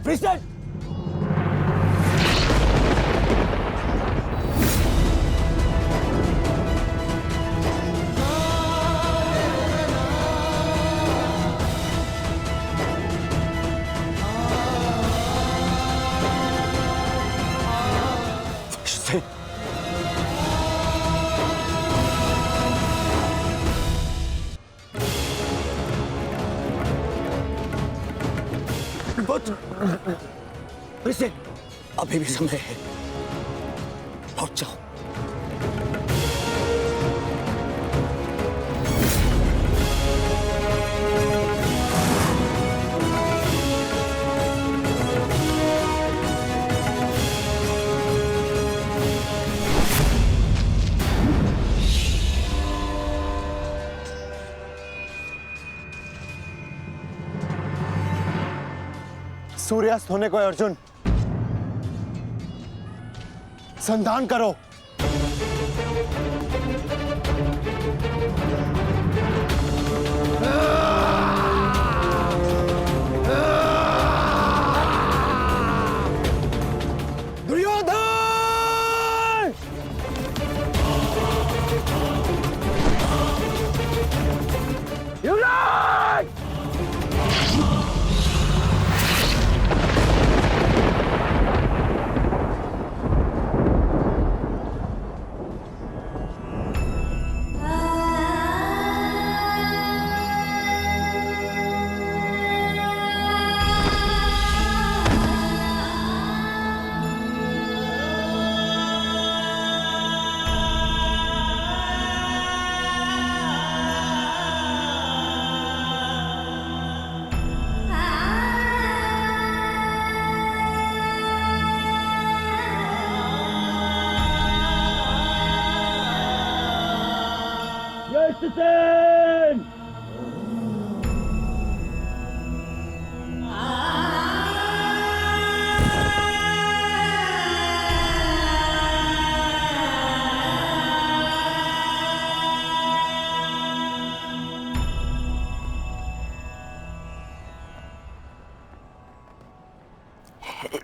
Freestyle. Freestyle, अभी भी समय है, लौट जाओ। सूर्यास्त होने को है अर्जुन, संधान करो। दुर्योधन! युवराज!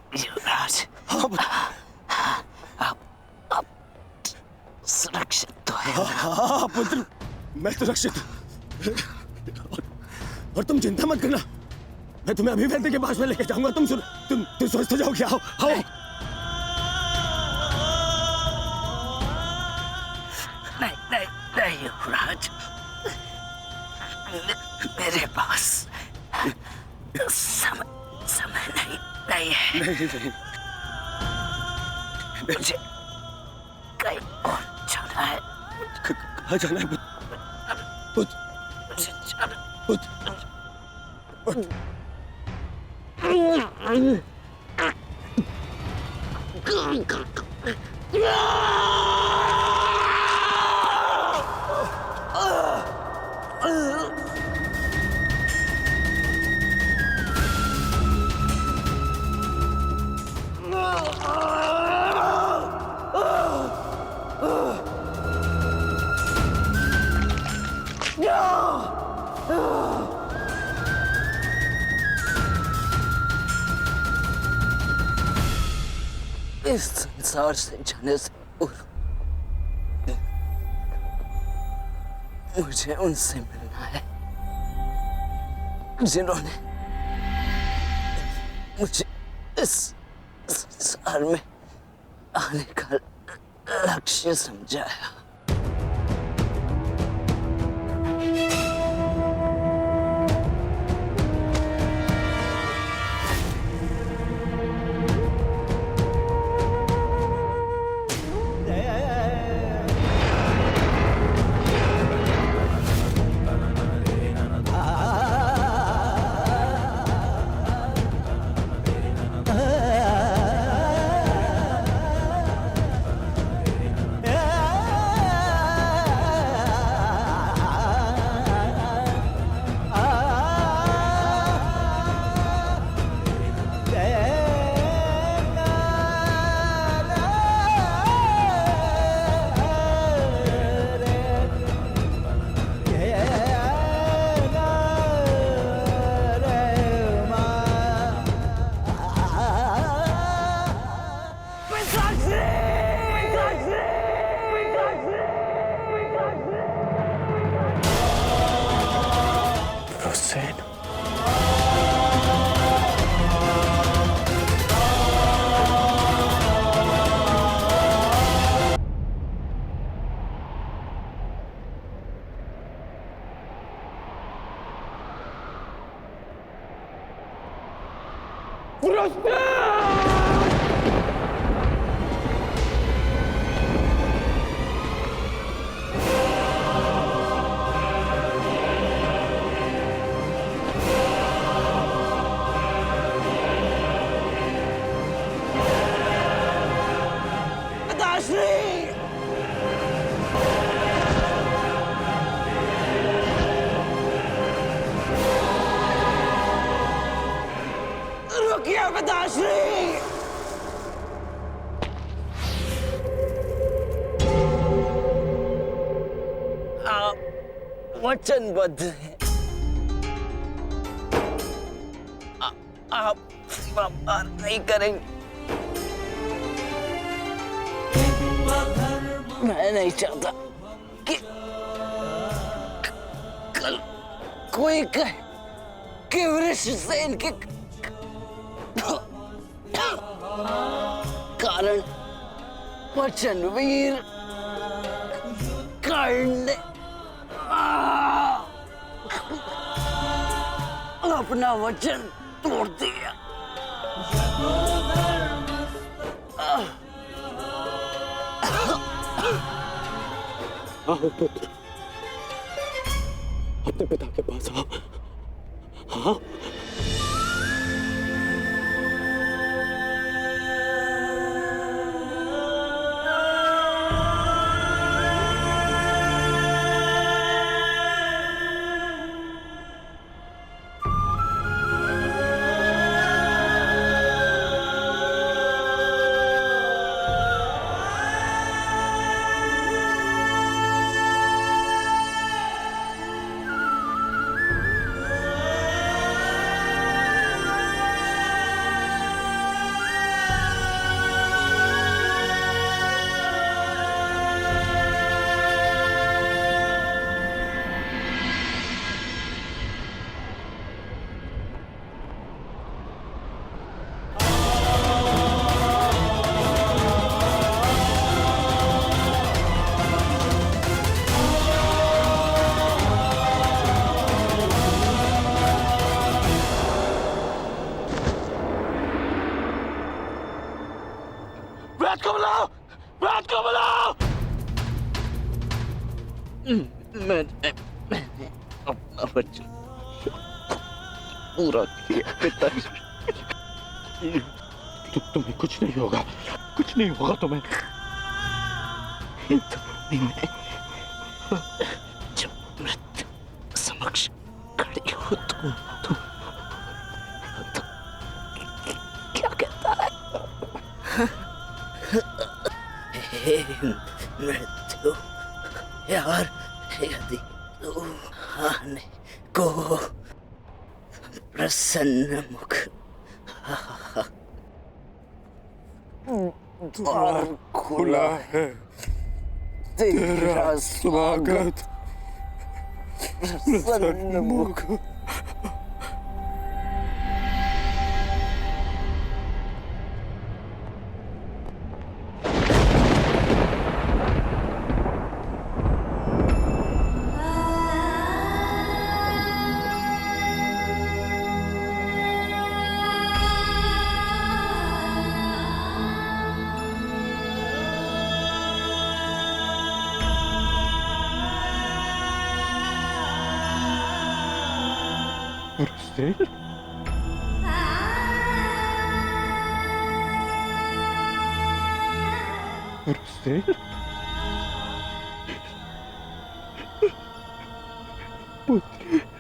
युवराज, अब सुरक्षित तो है। हाँ पुत्र, मैं सुरक्षित हूँ। और तुम चिंता मत करना, मैं तुम्हें अभी वैद्य के पास में लेके जाऊंगा। तुम स्वस्थ हो जाओगे। आओ आओ। नहीं युवराज, मेरे पास समय नहीं है। मुझे कहीं और जाना है। कहाँ जाना है पुत्र? मुझे जाना। इस संसार से जाने से पूर्व मुझे उनसे मिलना है जिन्होंने मुझे इस संसार में आने का लक्ष्य समझाया। रुकिए पिताश्री। आप वचनबद्ध हैं। आप सीमा पार नहीं करेंगे। मैं नहीं चाहता कि कल कोई कहे कि वृक्ष से इनके कारण वचनवीर कर्ण ने अपना वचन तोड़ दिया। आओ पुत्र, अपने पिता के पास आओ। हाँ, रात को बुलाओ, रात को बुलाओ। मैंने अपना वचन पूरा किया पिताश्री। तुम्हें कुछ नहीं होगा, कुछ नहीं होगा तुम्हें। जब मृत्यु समक्ष खड़ी हो तो क्या कहता है? हे मृत्यु यार, यदि तू आने को प्रसन्न मुख द्वार खुला है, तेरा स्वागत प्रसन्न मुख। रुस्तेल? पुत्र,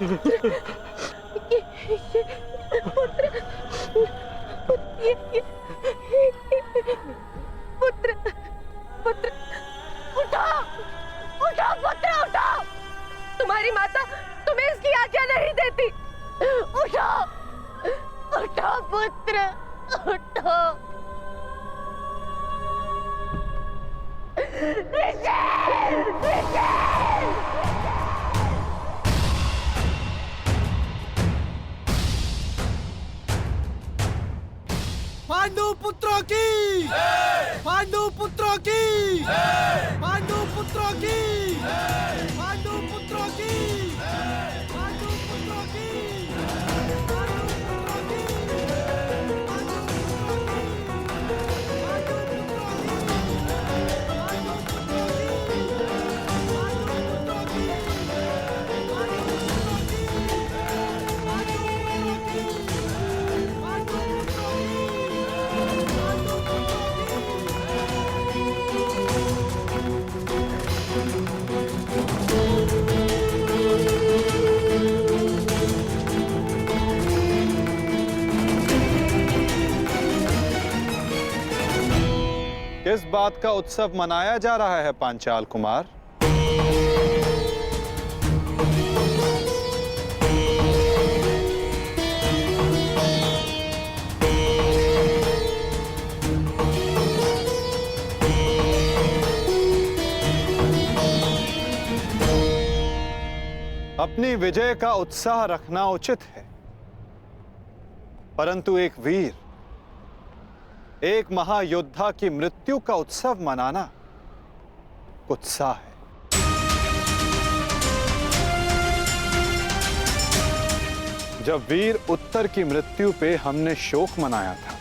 पुत्र पुत्र उठो उठो पुत्र उठो। तुम्हारी माता तुम्हें इसकी आज्ञा नहीं देती। उठो उठो पुत्र उठो। पांडु पुत्रों की पांडु पुत्रों की पांडु पुत्रों की पांडु पुत्रों की पांडु पुत्रों की किस बात का उत्सव मनाया जा रहा है पांचाल कुमार? अपनी विजय का उत्साह रखना उचित है, परंतु एक वीर, एक महायोद्धा की मृत्यु का उत्सव मनाना कुत्सा है। जब वीर उत्तर की मृत्यु पे हमने शोक मनाया था,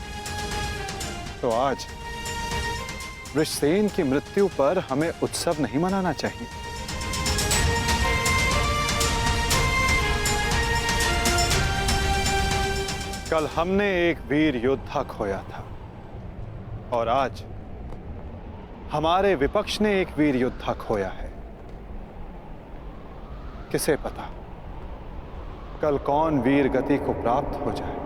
तो आज वृषसेन की मृत्यु पर हमें उत्सव नहीं मनाना चाहिए। कल हमने एक वीर योद्धा खोया था और आज हमारे विपक्ष ने एक वीर योद्धा खोया है। किसे पता कल कौन वीर गति को प्राप्त हो जाए।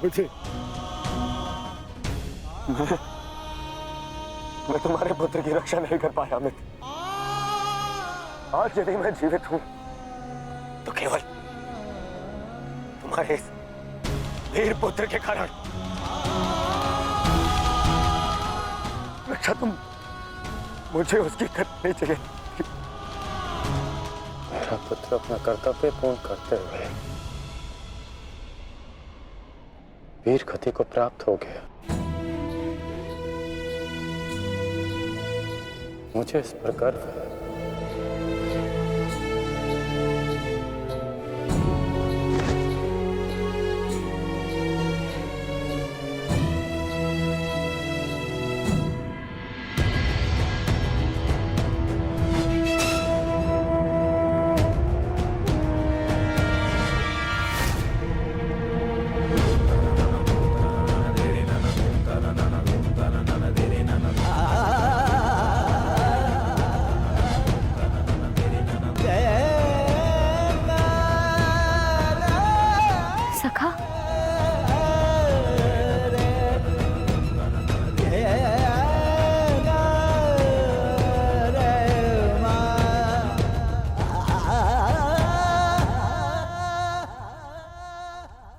मुझे मैं तुम्हारे पुत्र की रक्षा नहीं कर पाया अमित। आज यदि मैं जीवित हूं तो केवल तुम्हारे इस वीर पुत्र के कारण। रक्षा तुम मुझे उसकी करनी चाहिए। मेरा पुत्र अपना कर्तव्य पूर्ण करते हुए वीर गति को प्राप्त हो गया। मुझे इस पर गर्व है।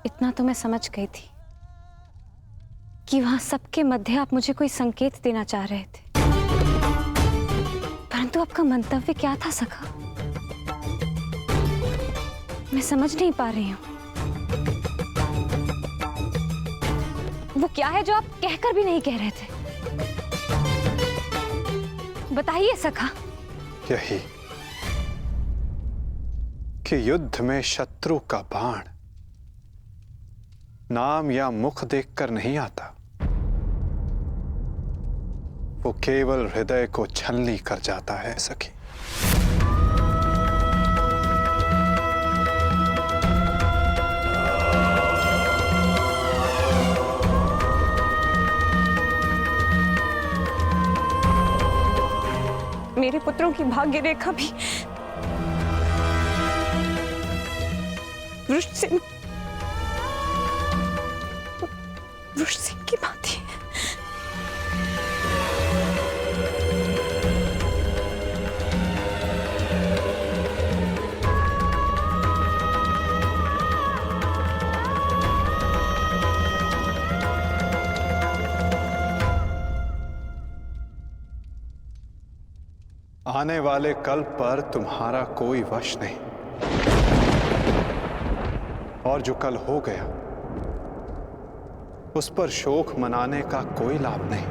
इतना तो मैं समझ गई थी कि वहां सबके मध्य आप मुझे कोई संकेत देना चाह रहे थे, परंतु आपका मंतव्य क्या था सखा? मैं समझ नहीं पा रही हूं। वो क्या है जो आप कहकर भी नहीं कह रहे थे? बताइए सखा। यही कि युद्ध में शत्रु का बाण नाम या मुख देखकर नहीं आता, वो केवल हृदय को छलनी कर जाता है सखी। मेरे पुत्रों की भाग्य रेखा भी वृषसिंह की भांति है। आने वाले कल पर तुम्हारा कोई वश नहीं, और जो कल हो गया उस पर शोक मनाने का कोई लाभ नहीं।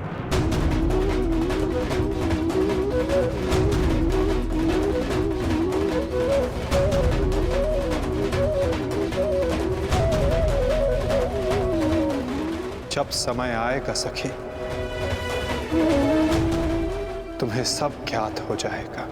जब समय आएगा सखी, तुम्हें सब ज्ञात हो जाएगा।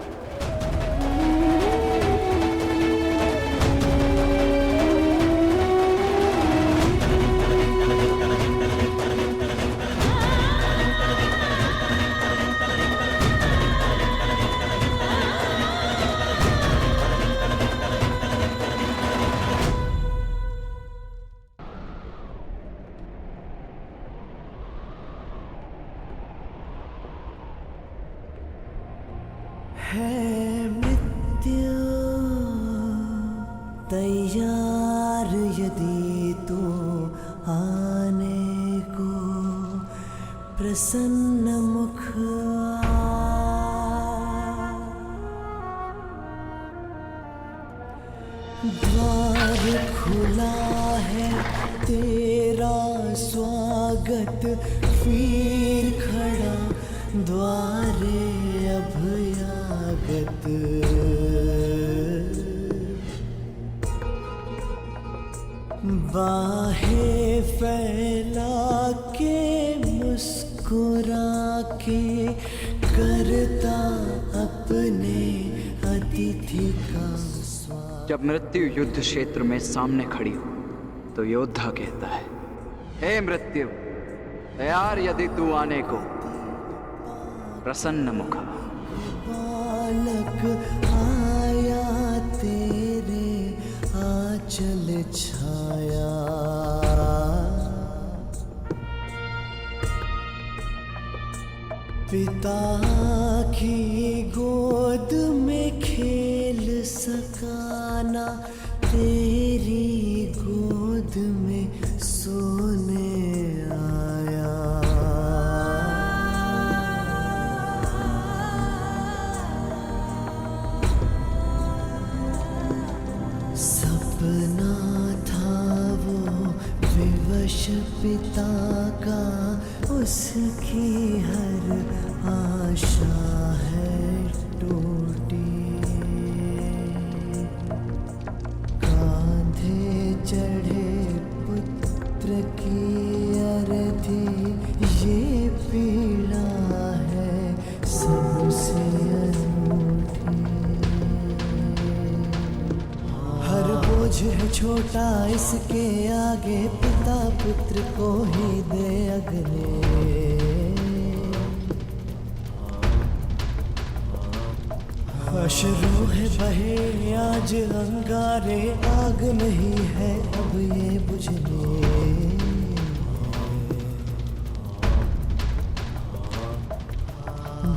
है मृत्यु तैयार यदि तू आने को प्रसन्न मुख द्वार खुला है तेरा स्वागत, वीर खड़ा द्वारे अभयागत। बाहें फैला के मुस्कुरा के करता अपने अतिथि का स्वागत। जब मृत्यु युद्ध क्षेत्र में सामने खड़ी हो तो योद्धा कहता है, हे मृत्यु, तैयार यदि तू आने को, प्रसन्न मुखा। बालक आया तेरे आंचल छाया, पिता की गोद में खेल सकाना, तेरी गोद में सोने आया। सपना था वो विवश पिता का, उसकी हर आशा है टूटी। कांधे चढ़े पुत्र की अर्थी, ये पीड़ा है सबसे अनूठी। हर बोझ है छोटा इसके आगे, पिता पुत्र को ही दे अगले। अश्रु है बहे आज अंगारे, आग नहीं है अब ये बुझने।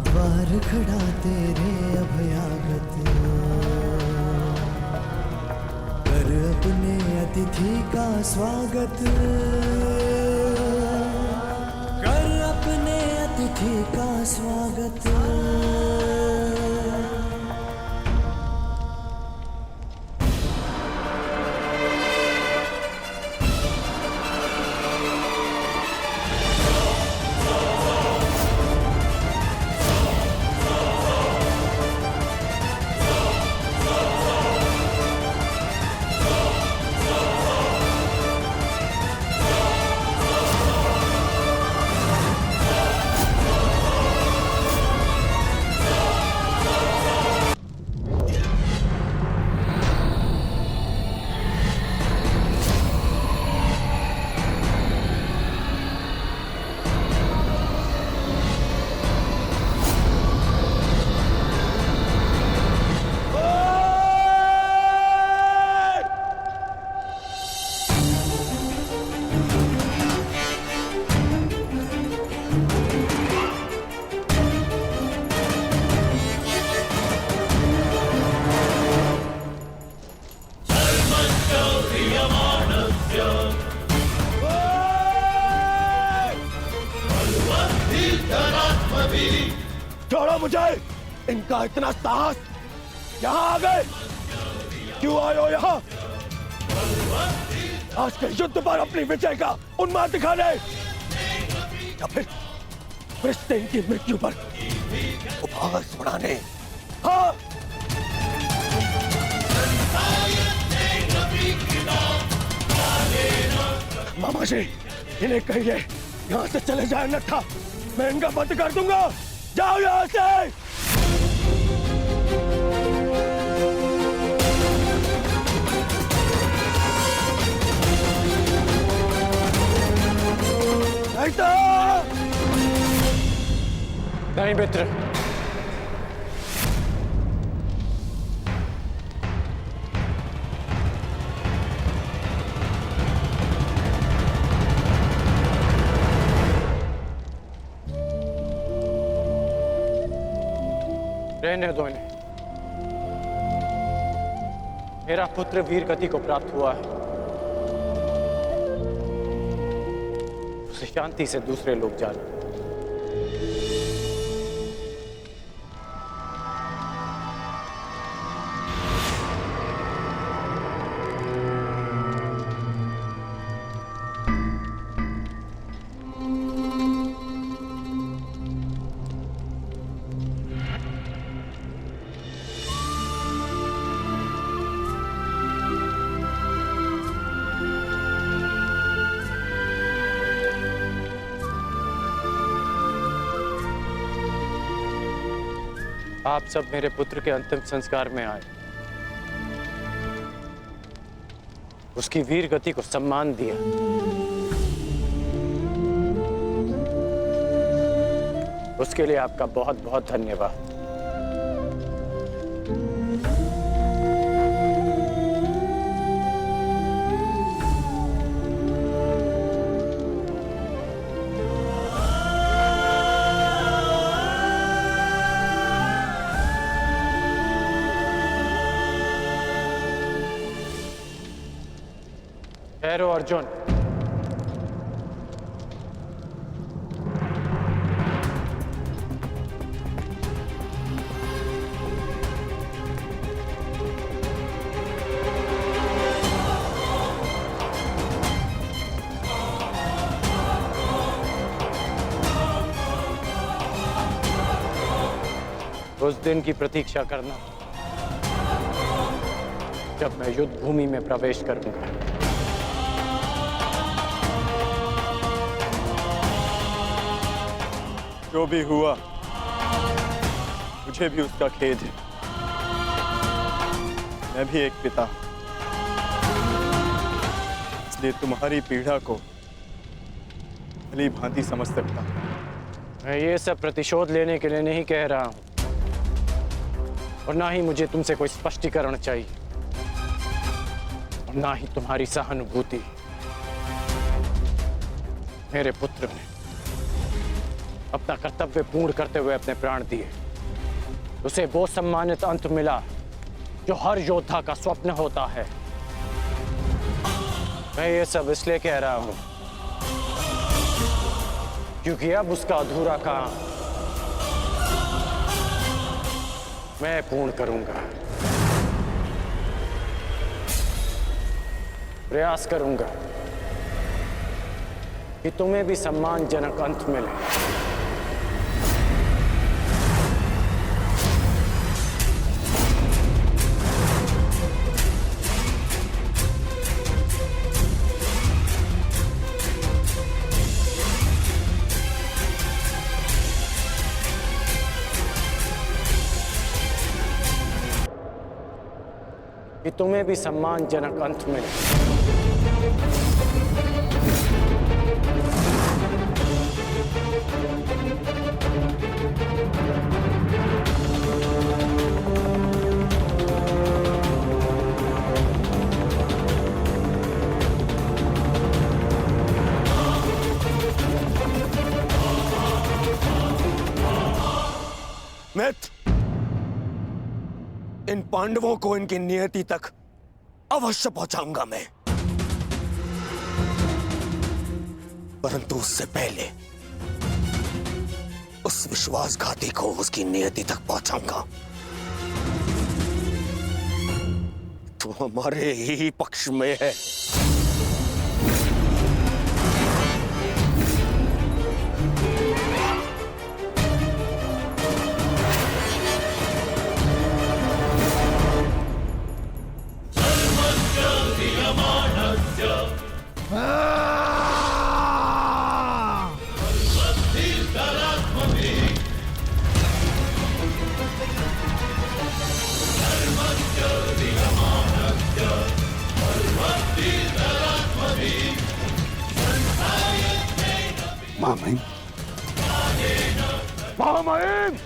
द्वार खड़ा तेरे अभयागत, कर अपने अतिथि का स्वागत, कर अपने अतिथि का स्वागत। छोड़ो मुझे। इनका इतना साहस, यहाँ आ गए। क्यों आए हो यहाँ? आज के युद्ध पर अपनी विजय का उन्माद दिखाने या फिर वृषसेन की मृत्यु पर उपहास उड़ाने? हाँ, मामा जी, इन्हें कहिए यहाँ से चले जाए, अन्यथा मैं इनका बंद कर दूंगा। जाओ यहाँ से। नहीं मित्र, रहने दो इन्हें। मेरा पुत्र वीर गति को प्राप्त हुआ है, उसे शांति से दूसरे लोग जाने। आप सब मेरे पुत्र के अंतिम संस्कार में आए, उसकी वीर गति को सम्मान दिया। उसके लिए आपका बहुत बहुत धन्यवाद। ठहरो अर्जुन। उस दिन की प्रतीक्षा करना जब मैं युद्ध भूमि में प्रवेश करूंगा। जो भी हुआ, मुझे भी उसका खेद है। मैं भी एक पिता, इसलिए तुम्हारी पीड़ा को भली भांति समझ सकता हूं। मैं ये सब प्रतिशोध लेने के लिए नहीं कह रहा हूं, और ना ही मुझे तुमसे कोई स्पष्टीकरण चाहिए, और ना ही तुम्हारी सहानुभूति। मेरे पुत्र ने अपना कर्तव्य पूर्ण करते हुए अपने प्राण दिए, उसे वो सम्मानित अंत मिला जो हर योद्धा का स्वप्न होता है। मैं ये सब इसलिए कह रहा हूं क्योंकि अब उसका अधूरा काम मैं पूर्ण करूंगा। प्रयास करूंगा कि तुम्हें भी सम्मानजनक अंत मिले। कि तुम्हें भी सम्मानजनक अंत मिले। मित्र, इन पांडवों को इनकी नियति तक अवश्य पहुंचाऊंगा मैं, परंतु उससे पहले उस विश्वासघाती को उसकी नियति तक पहुंचाऊंगा। तो हमारे ही पक्ष में है। महामहिम, महामहिम,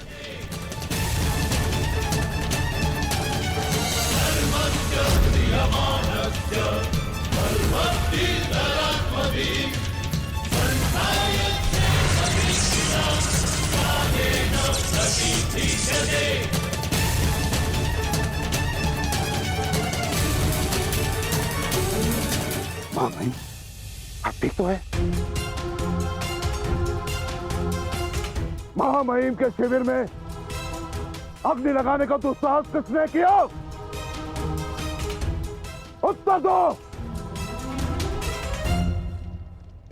महामहिम, आप ठीक तो है? महामहिम के शिविर में अग्नि लगाने का दुस्साहस किसने किया? उत्तर दो।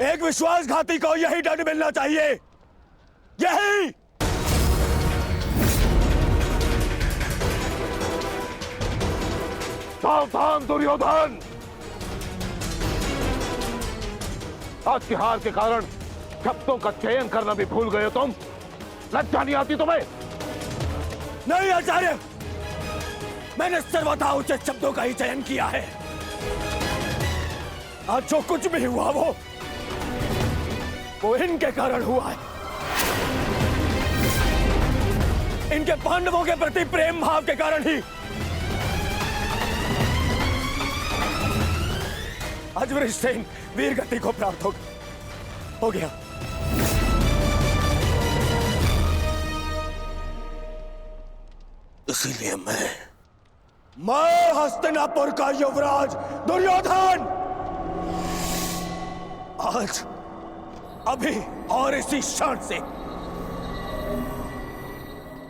एक विश्वासघाती को यही दंड मिलना चाहिए, यही। सावधान दुर्योधन, आज की हार के कारण शब्दों का चयन करना भी भूल गए हो तुम। लज्जा नहीं आती तुम्हें? नहीं आचार्य, मैंने सर्वथा उचित शब्दों का ही चयन किया है। आज जो कुछ भी हुआ वो इनके कारण हुआ है। इनके पांडवों के प्रति प्रेम भाव के कारण ही आज वृषसेन वीर गति को प्राप्त हो गया। इसीलिए मैं हस्तिनापुर का युवराज दुर्योधन आज अभी और इसी क्षण से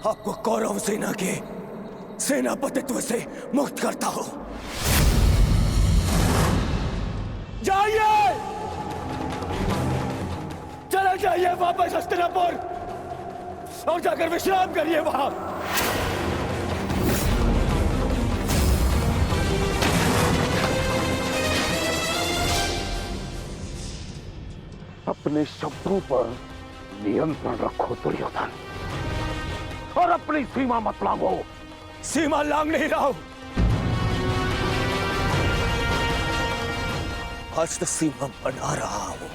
आपको कौरव सेना के सेनापतित्व से मुक्त करता हूं। जाइए, चले जाइए वापस हस्तिनापुर और जाकर विश्राम करिए वहां। अपने शब्दों पर नियंत्रण रखो दुर्योधन, और अपनी सीमा मत लांघो। सीमा लांघ नहीं रहा हूं, आज तो सीमा बना रहा हूं।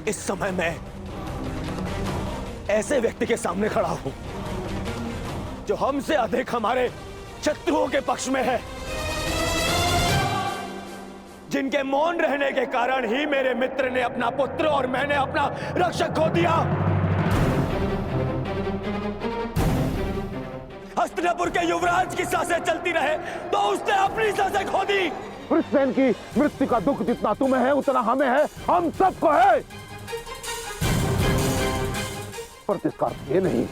इस समय मैं ऐसे व्यक्ति के सामने खड़ा हूं जो हमसे अधिक हमारे शत्रुओं के पक्ष में है, जिनके मौन रहने के कारण ही मेरे मित्र ने अपना पुत्र और मैंने अपना रक्षक खो दिया। हस्तिनापुर के युवराज की सांसें चलती रहे तो उसने अपनी सांसें खो दी। वृषसेन की मृत्यु का दुख जितना तुम्हें है उतना हमें है, हम सबको है। पर इसका अर्थ ये नहीं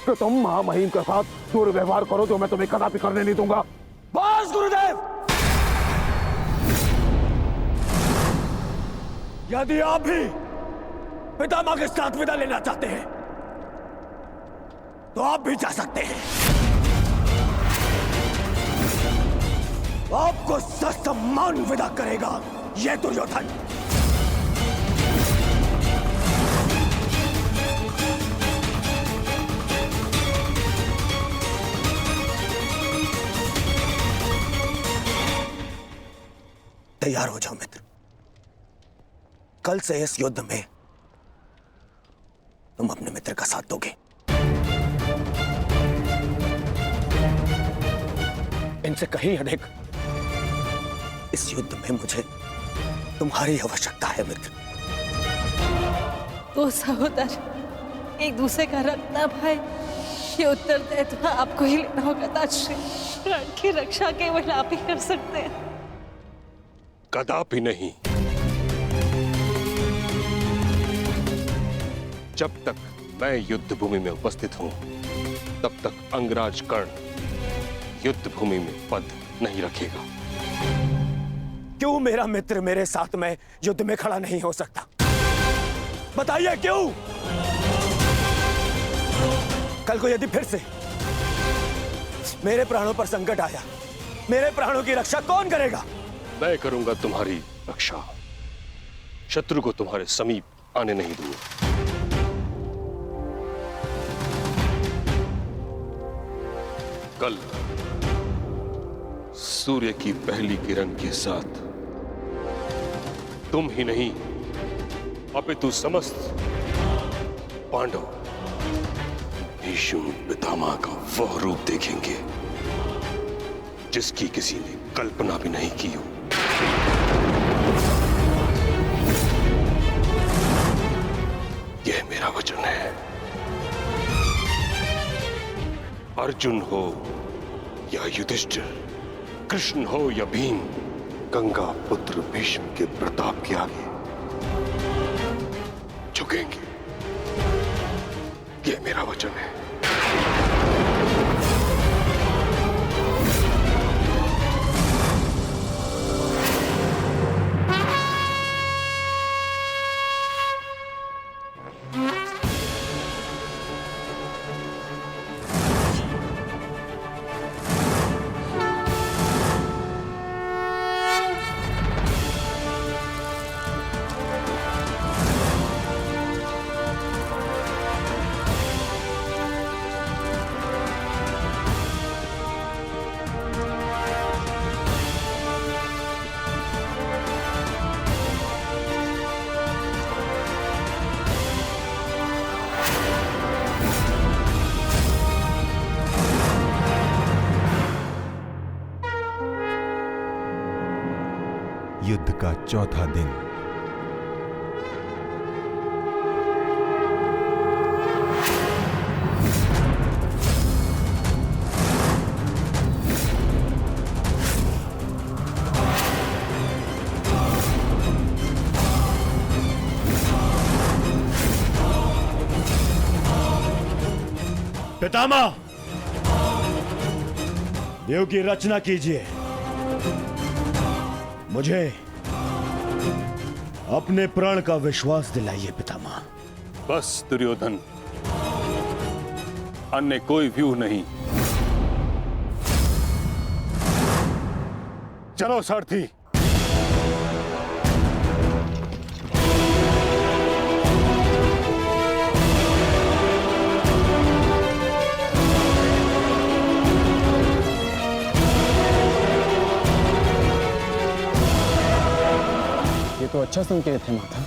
कि तुम महामहिम के साथ दुर्व्यवहार करो, जो मैं तुम्हें कदापि करने नहीं दूंगा। बस गुरुदेव, यदि आप भी पितामह के साथ विदा लेना चाहते हैं तो आप भी जा सकते हैं। आपको ससम्मान विदा करेगा यह दुर्योधन। तैयार हो जाओ मित्र, कल से इस युद्ध में तुम अपने मित्र का साथ दोगे। इनसे कहीं अधिक इस युद्ध में मुझे तुम्हारी आवश्यकता है मित्र। दो सहोदर एक दूसरे का रखना भाई, ये उत्तरदायित्व आपको ही लेना होगा ताजश्री। प्राण की रक्षा केवल आप ही कर सकते हैं। कदापि नहीं। जब तक मैं युद्ध भूमि में उपस्थित हूं, तब तक अंगराज कर्ण युद्ध भूमि में पद नहीं रखेगा। क्यों मेरा मित्र मेरे साथ में युद्ध में खड़ा नहीं हो सकता? बताइए क्यों? कल को यदि फिर से मेरे प्राणों पर संकट आया, मेरे प्राणों की रक्षा कौन करेगा? मैं करूंगा तुम्हारी रक्षा। शत्रु को तुम्हारे समीप आने नहीं दूंगा। कल सूर्य की पहली किरण के साथ तुम ही नहीं अपितु समस्त पांडव भीष्म पितामह का वह रूप देखेंगे जिसकी किसी ने कल्पना भी नहीं की हो। यह मेरा वचन है। अर्जुन हो या युधिष्ठिर, कृष्ण हो या भीम, गंगा पुत्र भीष्म के प्रताप के आगे झुकेंगे। यह मेरा वचन है। युद्ध का चौथा दिन। पितामह, देव की रचना कीजिए। मुझे अपने प्राण का विश्वास दिलाइए पितामह। बस दुर्योधन, अन्य कोई व्यूह नहीं। चलो सारथी। तो अच्छा संकेत है माता।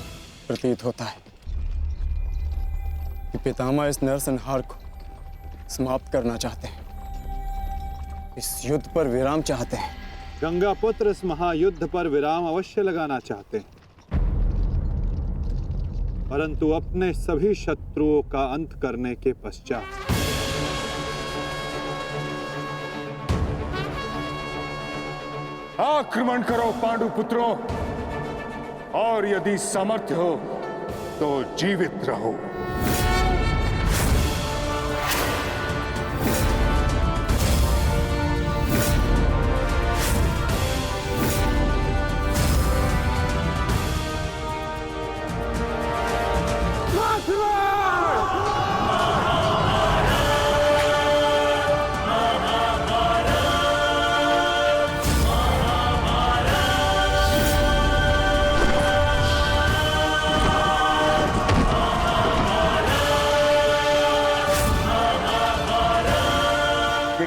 प्रतीत होता है कि पितामह इस नरसंहार को समाप्त करना चाहते हैं, इस युद्ध पर विराम चाहते हैं। गंगा पुत्र इस महायुद्ध पर विराम अवश्य लगाना चाहते हैं, परंतु अपने सभी शत्रुओं का अंत करने के पश्चात। आक्रमण करो पांडु पुत्रों, और यदि सामर्थ्य हो तो जीवित रहो।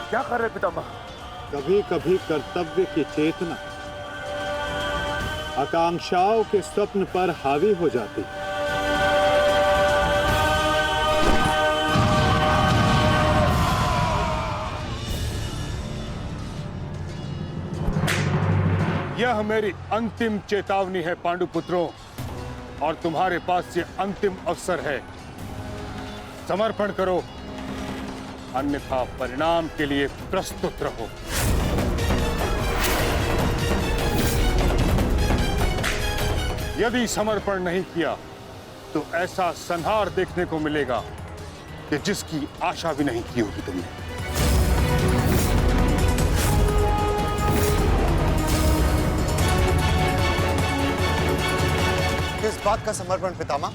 क्या कर रहे पितामह? कभी कभी कर्तव्य की चेतना आकांक्षाओं के स्वप्न पर हावी हो जाती। यह मेरी अंतिम चेतावनी है पांडुपुत्रों, और तुम्हारे पास ये अंतिम अवसर है। समर्पण करो, अन्यथा परिणाम के लिए प्रस्तुत रहो। यदि समर्पण नहीं किया तो ऐसा संहार देखने को मिलेगा कि जिसकी आशा भी नहीं की होगी तुमने। किस बात का समर्पण पितामह?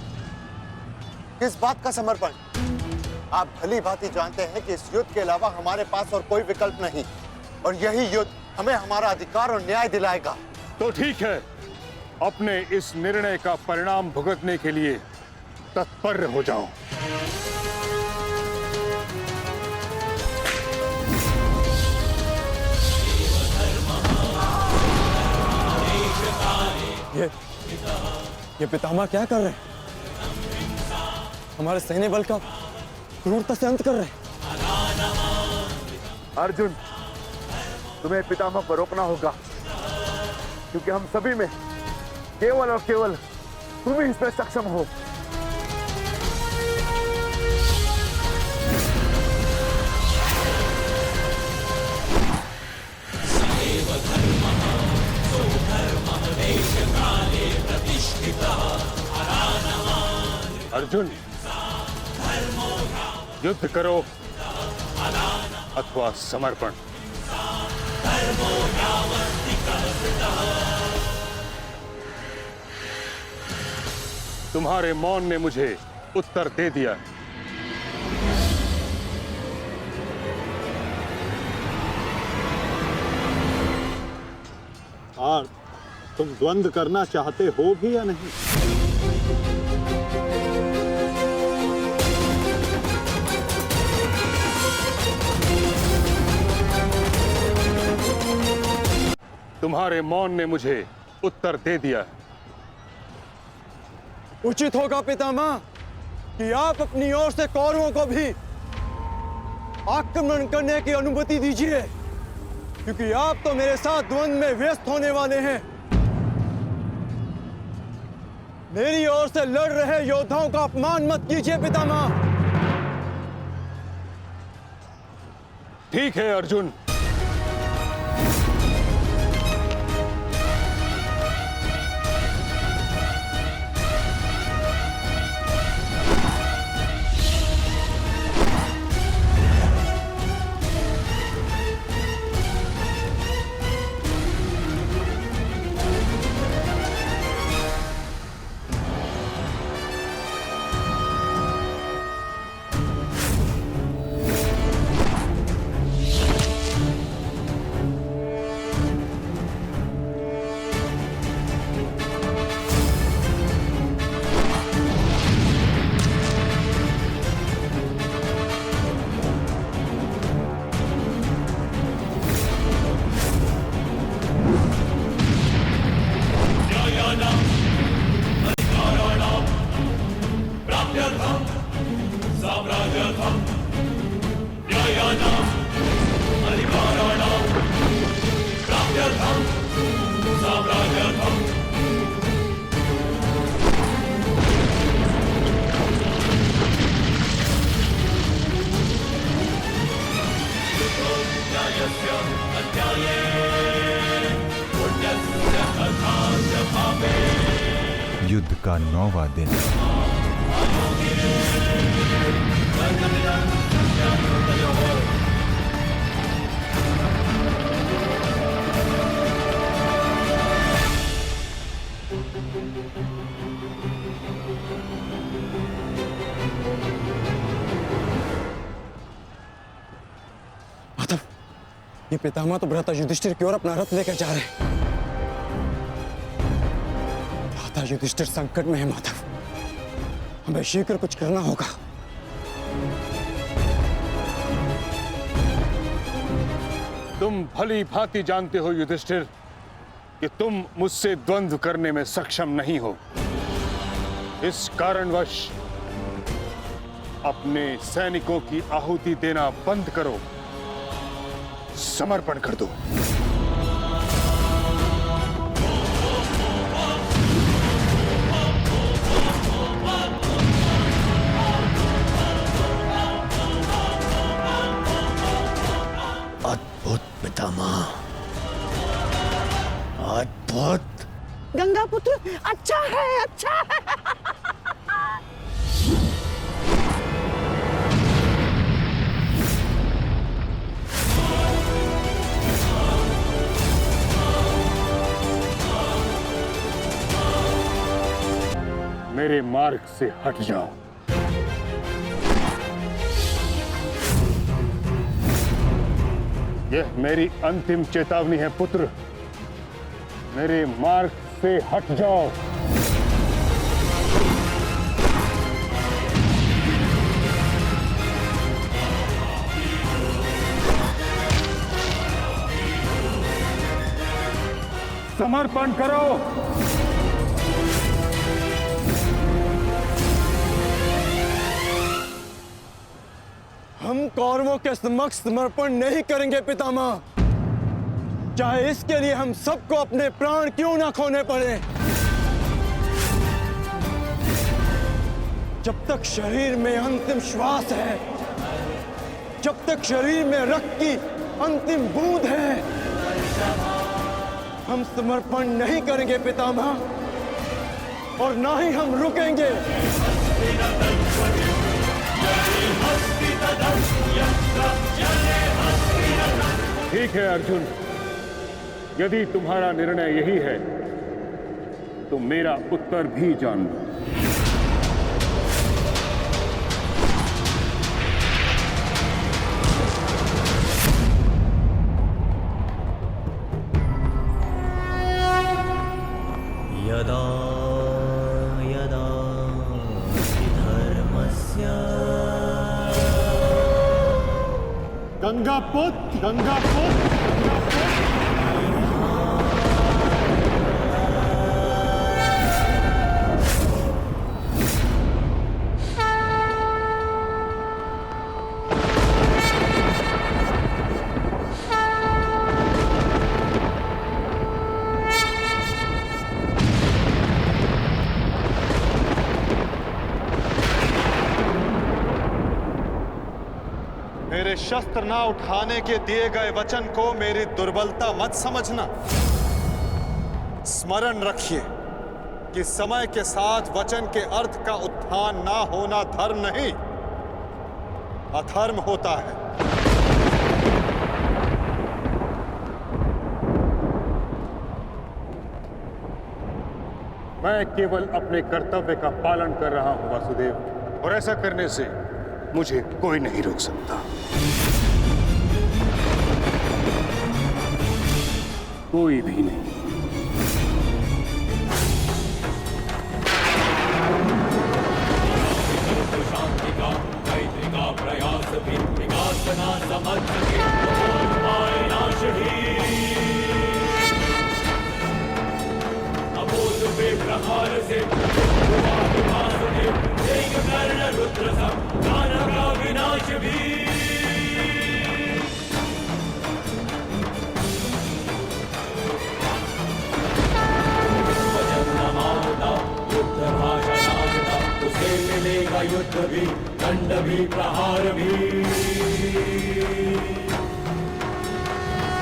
किस बात का समर्पण? आप भली भांति जानते हैं कि इस युद्ध के अलावा हमारे पास और कोई विकल्प नहीं, और यही युद्ध हमें हमारा अधिकार और न्याय दिलाएगा। तो ठीक है, अपने इस निर्णय का परिणाम भुगतने के लिए तत्पर हो जाओ। ये पितामह क्या कर रहे हैं? हमारे सैन्य बल का क्रूरता से अंत कर रहे हैं। अर्जुन, तुम्हें पितामह को रोकना होगा, क्योंकि हम सभी में केवल और केवल तुम ही इसमें सक्षम हो। अर्जुन, युद्ध करो अथवा समर्पण। तुम्हारे मौन ने मुझे उत्तर दे दिया। और तुम द्वंद्व करना चाहते हो भी या नहीं? तुम्हारे मौन ने मुझे उत्तर दे दिया। उचित होगा पितामह कि आप अपनी ओर से कौरवों को भी आक्रमण करने की अनुमति दीजिए, क्योंकि आप तो मेरे साथ द्वंद्व में व्यस्त होने वाले हैं। मेरी ओर से लड़ रहे योद्धाओं का अपमान मत कीजिए पितामह। ठीक है अर्जुन, युद्ध का 9वां दिन। माधव, ये पितामह तो भ्राता युधिष्ठिर की ओर अपना रथ लेकर जा रहे हैं। भ्राता युधिष्ठिर संकट में है माधव, हमें शीघ्र कुछ करना होगा। तुम भली भांति जानते हो युधिष्ठिर कि तुम मुझसे द्वंद्व करने में सक्षम नहीं हो। इस कारणवश अपने सैनिकों की आहुति देना बंद करो, समर्पण कर दो। अद्भुत पितामह, अद्भुत। गंगा पुत्र अच्छा है, अच्छा है। मेरे मार्ग से हट जाओ। यह मेरी अंतिम चेतावनी है पुत्र, मेरे मार्ग से हट जाओ। समर्पण करो। हम कौरवों के समक्ष समर्पण नहीं करेंगे पितामह, चाहे इसके लिए हम सबको अपने प्राण क्यों ना खोने पड़े। जब तक शरीर में अंतिम श्वास है, जब तक शरीर में रक्त की अंतिम बूंद है, हम समर्पण नहीं करेंगे पितामह, और ना ही हम रुकेंगे। ठीक है अर्जुन, यदि तुम्हारा निर्णय यही है तो मेरा उत्तर भी जान लो। यदा यदा धर्मस्य गंगापुत्र, गंगापुत्र, मेरे शस्त्र ना उठाने के दिए गए वचन को मेरी दुर्बलता मत समझना। स्मरण रखिए कि समय के साथ वचन के अर्थ का उत्थान ना होना धर्म नहीं, अधर्म होता है। मैं केवल अपने कर्तव्य का पालन कर रहा हूं वासुदेव, और ऐसा करने से मुझे कोई नहीं रोक सकता। कोई भी नहीं। शांति का मैत्री का प्रयास भी विकास ना समझ सके नाश ही अबोध पे प्रहार से कर्ण रुद्र सब दानव का विनाश भी। वचन न मानता युद्ध भाषा नाचता, उसे मिलेगा युद्ध भी दंड भी प्रहार भी।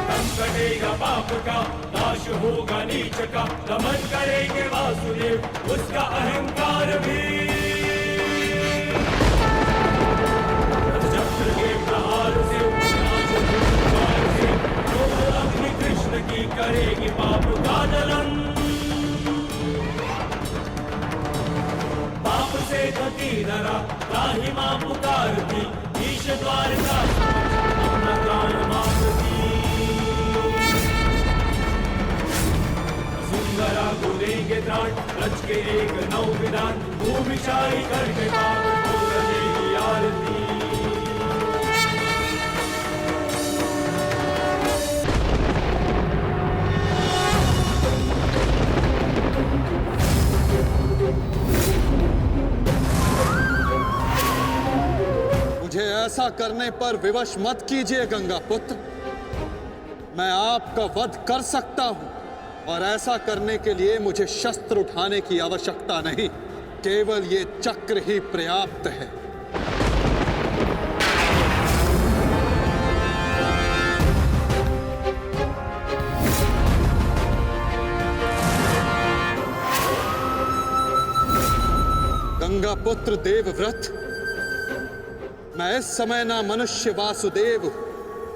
दम कटेगा पाप का, नाश होगा नीच का, दमन करेंगे वासुदेव उसका अहंकार भी। चक्र के प्रहार से अग्नि कृष्ण की करेगी पाप का दलन। पाप से धकी धरा राही मां पुकारती, ईश द्वार का अपना प्राण मांगती। सुंदरा को देंगे त्राण, रच के एक नौ विधान, भूमिशाही करके पावन को करेगी आरती। मुझे ऐसा करने पर विवश मत कीजिए गंगा पुत्र। मैं आपका वध कर सकता हूं, और ऐसा करने के लिए मुझे शस्त्र उठाने की आवश्यकता नहीं, केवल ये चक्र ही पर्याप्त है। पुत्र देवव्रत, मैं इस समय ना मनुष्य वासुदेव,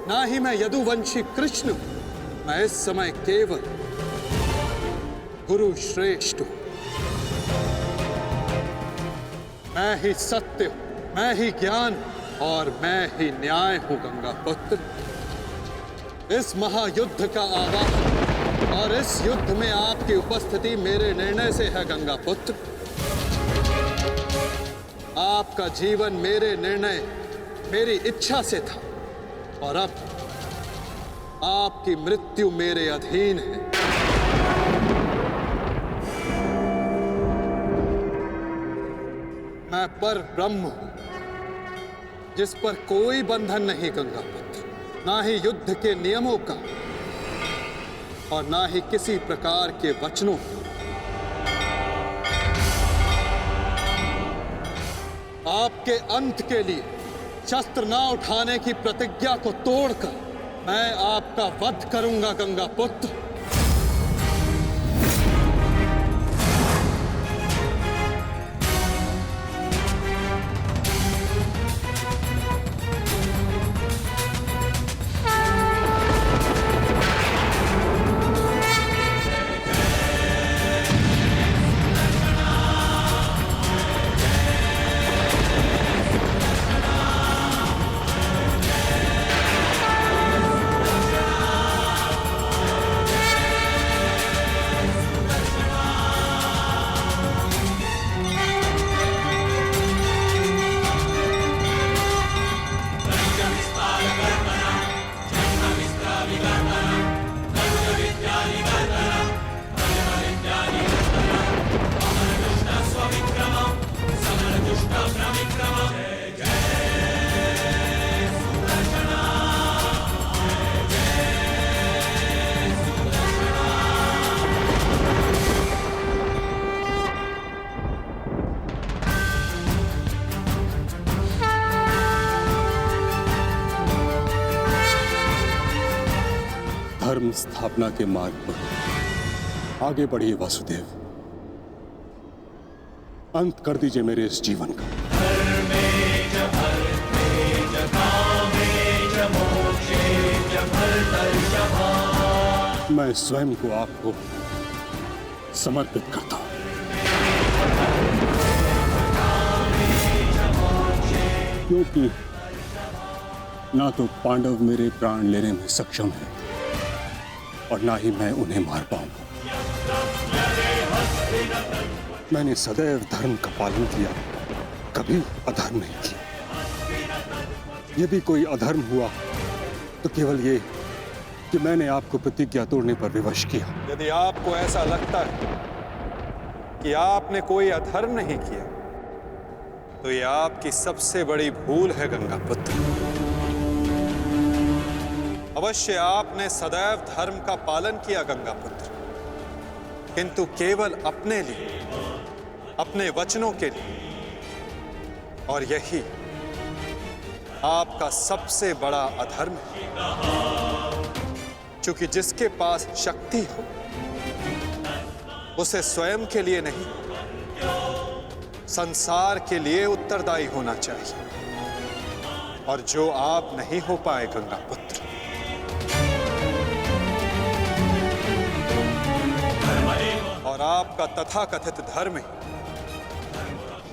ना ही मैं यदुवंशी कृष्ण, मैं इस समय केवल गुरु श्रेष्ठ हूं। मैं ही सत्य हूं, मैं ही ज्ञान और मैं ही न्याय हूं गंगा पुत्र। इस महायुद्ध का आवाहन और इस युद्ध में आपकी उपस्थिति मेरे निर्णय से है गंगा पुत्र। आपका जीवन मेरे निर्णय, मेरी इच्छा से था और अब आपकी मृत्यु मेरे अधीन है। मैं पर ब्रह्म हूं, जिस पर कोई बंधन नहीं गंगा पुत्र, ना ही युद्ध के नियमों का और ना ही किसी प्रकार के वचनों का। आपके अंत के लिए शस्त्र ना उठाने की प्रतिज्ञा को तोड़कर मैं आपका वध करूंगा गंगा पुत्र। धर्म स्थापना के मार्ग पर आगे बढ़िए वासुदेव। अंत कर दीजिए मेरे इस जीवन का। मैं स्वयं को आपको समर्पित करता हूं। क्योंकि ना तो पांडव मेरे प्राण लेने में सक्षम है और ना ही मैं उन्हें मार पाऊंगा। मैंने सदैव धर्म का पालन किया, कभी अधर्म नहीं किया। यदि कोई अधर्म हुआ तो केवल ये कि मैंने आपको प्रतिज्ञा तोड़ने पर विवश किया। यदि आपको ऐसा लगता है कि आपने कोई अधर्म नहीं किया तो यह आपकी सबसे बड़ी भूल है गंगा पुत्र। अवश्य आपने सदैव धर्म का पालन किया गंगा पुत्र, किंतु केवल अपने लिए, अपने वचनों के लिए। और यही आपका सबसे बड़ा अधर्म है। क्योंकि जिसके पास शक्ति हो उसे स्वयं के लिए नहीं, संसार के लिए उत्तरदायी होना चाहिए। और जो आप नहीं हो पाए गंगा पुत्र। और आपका तथाकथित धर्म ही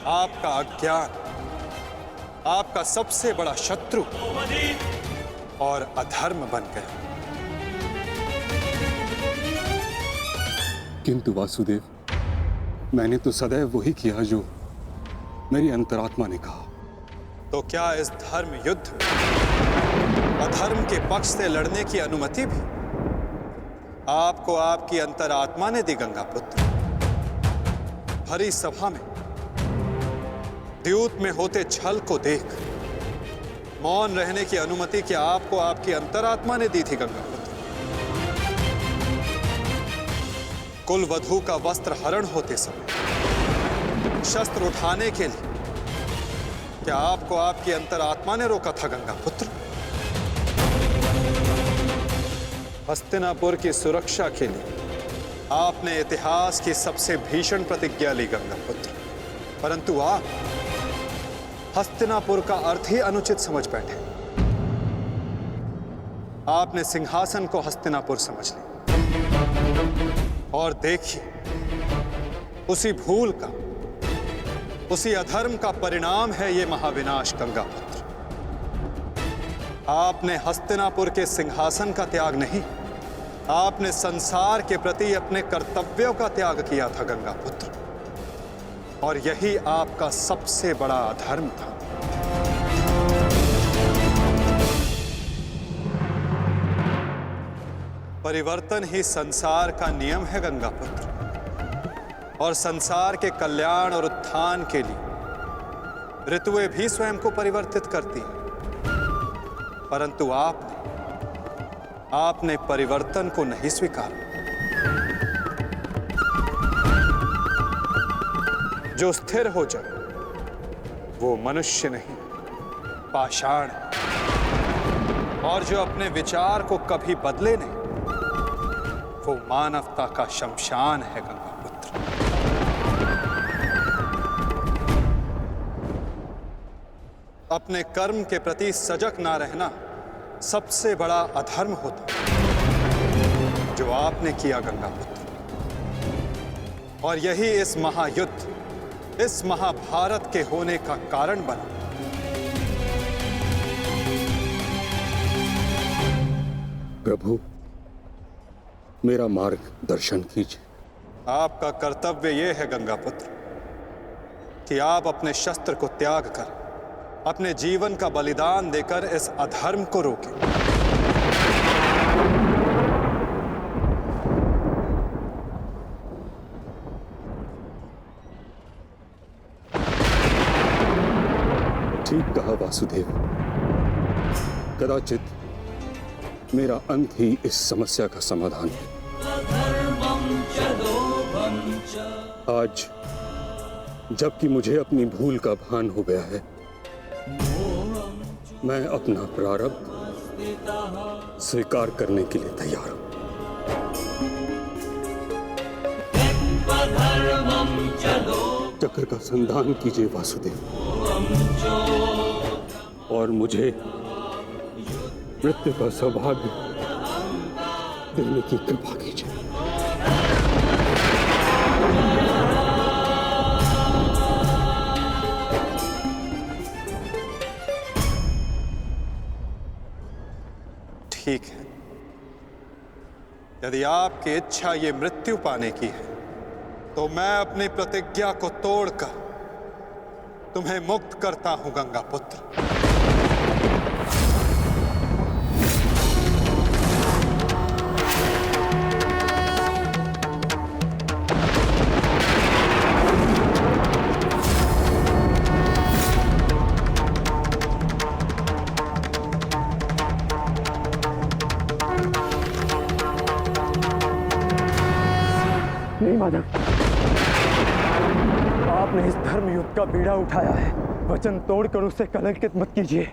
आपका अज्ञान, आपका सबसे बड़ा शत्रु और अधर्म बन गया। किंतु वासुदेव, मैंने तो सदैव वही किया जो मेरी अंतरात्मा ने कहा। तो क्या इस धर्म युद्ध में अधर्म के पक्ष से लड़ने की अनुमति भी आपको आपकी अंतरात्मा ने दी गंगा पुत्र? भरी सभा में द्यूत में होते छल को देख मौन रहने की अनुमति क्या आपको आपकी अंतरात्मा ने दी थी गंगा पुत्र? कुल वधू का वस्त्र हरण होते समय शस्त्र उठाने के लिए क्या आपको आपकी अंतरात्मा ने रोका था गंगा पुत्र? हस्तिनापुर की सुरक्षा के लिए आपने इतिहास की सबसे भीषण प्रतिज्ञा ली गंगा पुत्र। परंतु आप हस्तिनापुर का अर्थ ही अनुचित समझ बैठे। आपने सिंहासन को हस्तिनापुर समझ लिया और देखिए, उसी भूल का, उसी अधर्म का परिणाम है ये महाविनाश गंगापुत्र। आपने हस्तिनापुर के सिंहासन का त्याग नहीं, आपने संसार के प्रति अपने कर्तव्यों का त्याग किया था गंगापुत्र, और यही आपका सबसे बड़ा अधर्म था। परिवर्तन ही संसार का नियम है गंगापुत्र, और संसार के कल्याण और उत्थान के लिए ऋतुएं भी स्वयं को परिवर्तित करती हैं। परंतु आपने परिवर्तन को नहीं स्वीकारा। जो स्थिर हो जाए वो मनुष्य नहीं, पाषाण है। और जो अपने विचार को कभी बदले नहीं, वो मानवता का शमशान है गंगापुत्र। अपने कर्म के प्रति सजग ना रहना सबसे बड़ा अधर्म होता है, जो आपने किया गंगापुत्र। और यही इस महायुद्ध, इस महाभारत के होने का कारण बना। प्रभु, मेरा मार्ग दर्शन कीजिए। आपका कर्तव्य यह है गंगापुत्र कि आप अपने शस्त्र को त्याग कर, अपने जीवन का बलिदान देकर इस अधर्म को रोकें। ठीक कहा वासुदेव। कदाचित मेरा अंत ही इस समस्या का समाधान है। आज जबकि मुझे अपनी भूल का भान हो गया है, मैं अपना प्रारब्ध स्वीकार करने के लिए तैयार हूं। चक्र का संधान कीजिए वासुदेव, और मुझे मृत्यु का सौभाग्य देने की कृपा कीजिए। ठीक है, यदि आपकी इच्छा ये मृत्यु पाने की है, तो मैं अपनी प्रतिज्ञा को तोड़कर तुम्हें मुक्त करता हूं गंगापुत्र। नहीं माधव, आपने इस धर्म युद्ध का बीड़ा उठाया है, वचन तोड़कर उसे कलंकित मत कीजिए।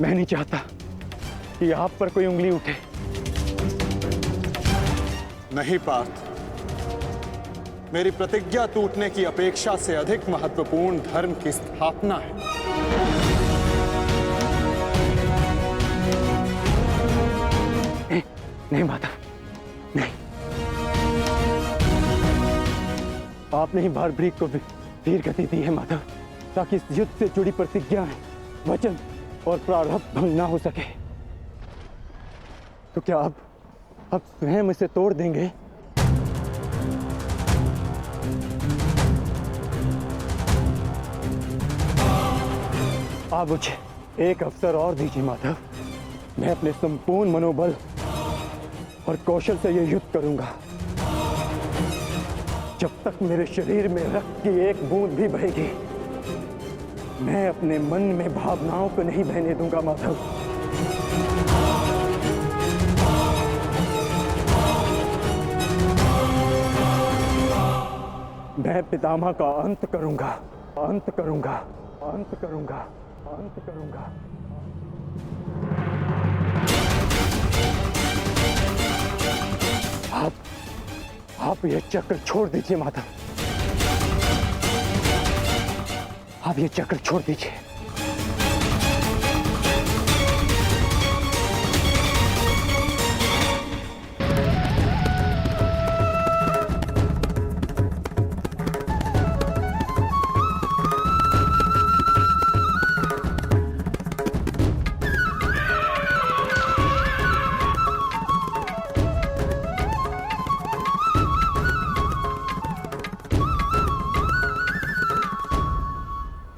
मैं नहीं चाहता कि आप पर कोई उंगली उठे। नहीं पार्थ, मेरी प्रतिज्ञा टूटने की अपेक्षा से अधिक महत्वपूर्ण धर्म की स्थापना है। नहीं माधव, नहीं। आपने ही बारब्रीक को वीर गति दी है माधव, ताकि इस युद्ध से जुड़ी प्रतिज्ञाएं, वचन और प्रारब्ध भंग ना हो सके। तो क्या आप स्वयं इसे तोड़ देंगे? आप मुझे एक अवसर और दीजिए माधव। मैं अपने संपूर्ण मनोबल और कौशल से यह युद्ध करूंगा। जब तक मेरे शरीर में रक्त की एक बूंद भी बहेगी, मैं अपने मन में भावनाओं को नहीं बहने दूंगा माधव। मैं पितामह का अंत करूंगा, अंत करूंगा, अंत करूंगा, अंत करूंगा। आप ये चक्र छोड़ दीजिए माधव, आप ये चक्र छोड़ दीजिए।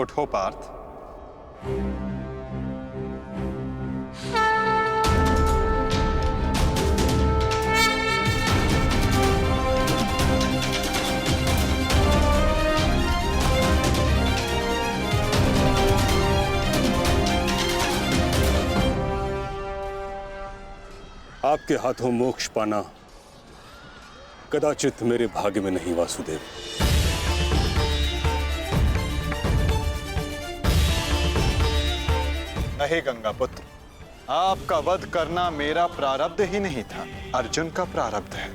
उठो पार्थ। आपके हाथों मोक्ष पाना कदाचित मेरे भाग्य में नहीं वासुदेव। नहीं गंगा पुत्र, आपका वध करना मेरा प्रारब्ध ही नहीं था, अर्जुन का प्रारब्ध है।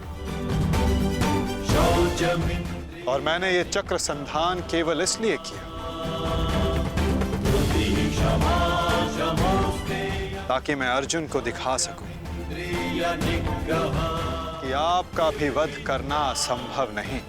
और मैंने ये चक्र संधान केवल इसलिए किया ताकि मैं अर्जुन को दिखा सकूं कि आपका भी वध करना असंभव नहीं।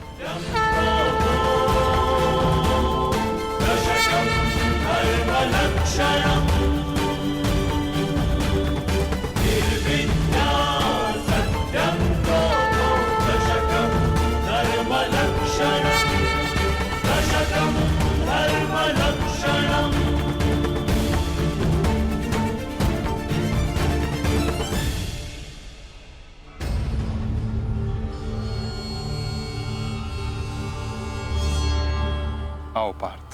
आओ पार्थ।